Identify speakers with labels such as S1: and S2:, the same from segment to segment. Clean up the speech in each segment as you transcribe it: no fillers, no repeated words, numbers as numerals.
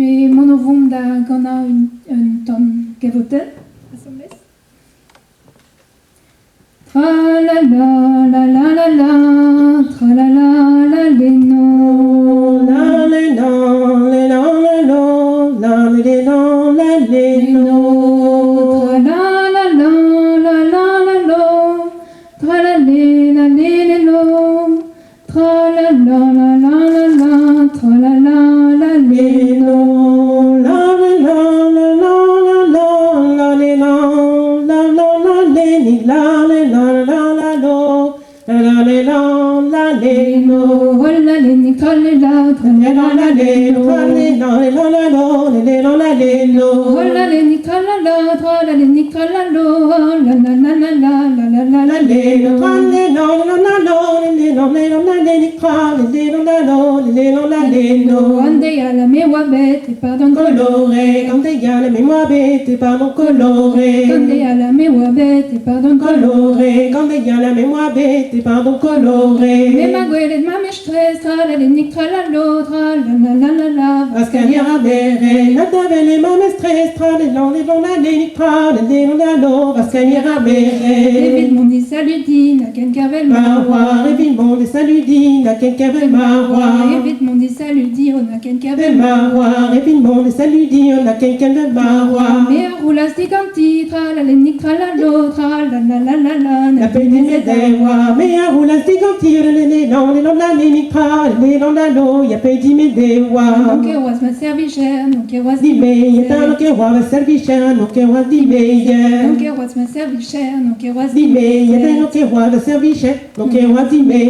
S1: Vi monovum da gonna un ton gevoten. Tra la la la la la la, tra la la la le no,
S2: la le la le la le lo, la le la la le no.
S1: tra la la la la la la lo, tra la le lo, tra la la la la la la, tra la la la le no,
S2: la le la la la la la, la le la la la la le ni la le la la la lo, la le la la le no.
S1: la le ni tra le la, tra la la la le no,
S2: la le la la la lo, le la la le no.
S1: la le ni tra la la, tra la le ni tra la lo, la la la la la la la la la
S2: le
S1: le
S2: no,
S1: no.
S2: le no la la lo, le no le no la le ni tra, le no la lo, le no la le no.
S1: Ande ya la me wa bête et pardon
S2: Coloré, quand il y a la mémoire bête et pardon coloré.
S1: Ande ya la me wa bête et pardon
S2: Coloré, quand il y a la mémoire bête et pardon coloré.
S1: Me ma gueule ma me stress, tra la le ni tra la lo, tra la la la la la.
S2: Vascaniera bere, la davele ma me stress, tra le long, la le ni tra, le long la lo, Vascaniera bere.
S1: Evite mon dit salut dit, na ken kavel
S2: Marois, évite mon des saluts dit, la ken kavel marois.
S1: Evite mon dit salut dit, on a ken
S2: Des
S1: kavel
S2: marois, évite mon des saluts dit, on a ken kavel marois.
S1: Me roulas di canti, tra la le ni tra la lo, tra la la la la la.
S2: La petite médéwa, mais à rouler à stigantir, les noms, la lénica, les noms la lo, y a petit médéwa.
S1: Non que was ma servichère, non que was
S2: Di me, y a non que wa va servir, non que wa di me,
S1: non que was ma servichère, non que was
S2: di me, y a non que wa va servir, non que wa di me.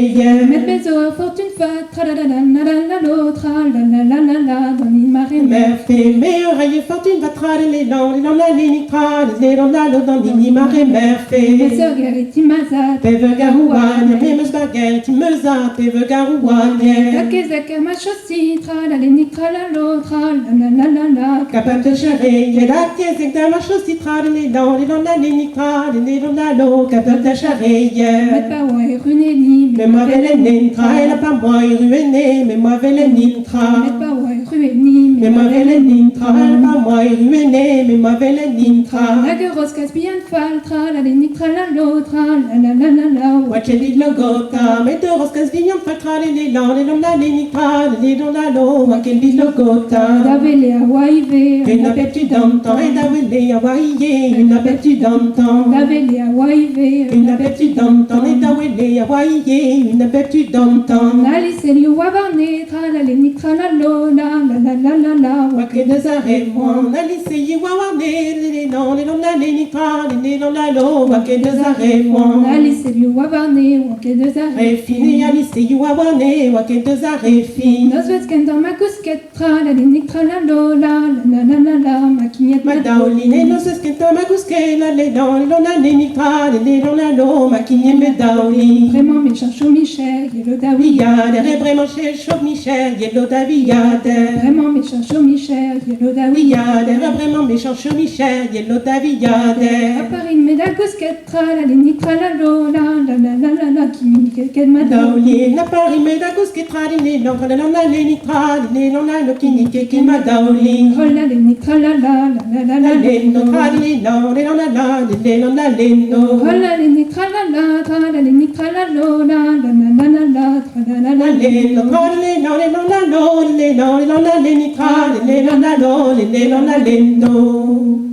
S1: Met beso fortune fat, tra la la la la la lo, tra la la la la la, dans une marée
S2: Mère fait, mais oreille fortune va traler les noms la lénica, les noms la lo, dans une marée mère fait.
S1: Beso gariti mazat,
S2: Peve garouane, mais me baguette, me zat, peve garouane.
S1: la kezaka ma chaussée, tra la leni tra la lo, tra la la la la la.
S2: Capable de gérer, y a la caisse et de ma chose citra, les dents, la lénica, les dents la lo, capable de gérer.
S1: Met pas ouais runeni,
S2: Mais moi, vélénintra, elle a pas moi, ruiné, mais moi, vélénintra.
S1: met pas ouais rueni,
S2: Mais moi, vélénintra, elle a pas moi, ruiné, mais moi, vélénintra.
S1: la gueros caspian fal, tra la leni tra la lo, tra la la la la la.
S2: Watch it, le gota, mais de roscas vignon, fatra, les dents, la lénica, les dents la lo, watch it, le gota.
S1: Davele a waive,
S2: Une appétit d'antan, et d'avouer à waïe, une appétit d'antan.
S1: davele a waive,
S2: Une appétit d'antan, et d'avouer à waïe, une appétit d'antan.
S1: Nali seliu wabane, tra la leni tra la lo, la la la la la la.
S2: Wake de zaremon, Alice Yiwawane, les noms, la lénitra, les noms la lo, wake de zaremon.
S1: Nali seliu wabane, wake de zare.
S2: Refini, Alice Yiwawane, wake de zarefi.
S1: Nos vetsken dans ma cousquette, tra la leni tra la lo, la la la la la, ma quignette ma
S2: Madaoline, no se skenta ma guske, les noms, la lénitra, les noms la lo, ma kigne medaoli.
S1: Vraiment méchant chou Michel, yellow dawi.
S2: Yade, vraiment chez Chaud Michel, yellow daviyade.
S1: Vraiment méchant chou Michel, yellow dawi.
S2: Yade, vraiment méchant Chaud Michel, yellow daviyade.
S1: À Paris, mais la cousquette, tra la leni tra la lo, la la la la la la, qui mini quelqu'un ma
S2: Daoli, la Paris, mais la gousse qui tradine, l'entre la lénitra, les noms la lo, qui nique, qui m'a daoli.
S1: Oh la leni tra la la la la la
S2: La
S1: la.
S2: leno, tradine, non, les noms la leno.
S1: Oh la leni tra la la, tra la leni tra la lo, la la la la la la, tra la la la
S2: La leno, tradine, non, les noms la lo, les noms la lénitra, les noms la lo, les noms la leno.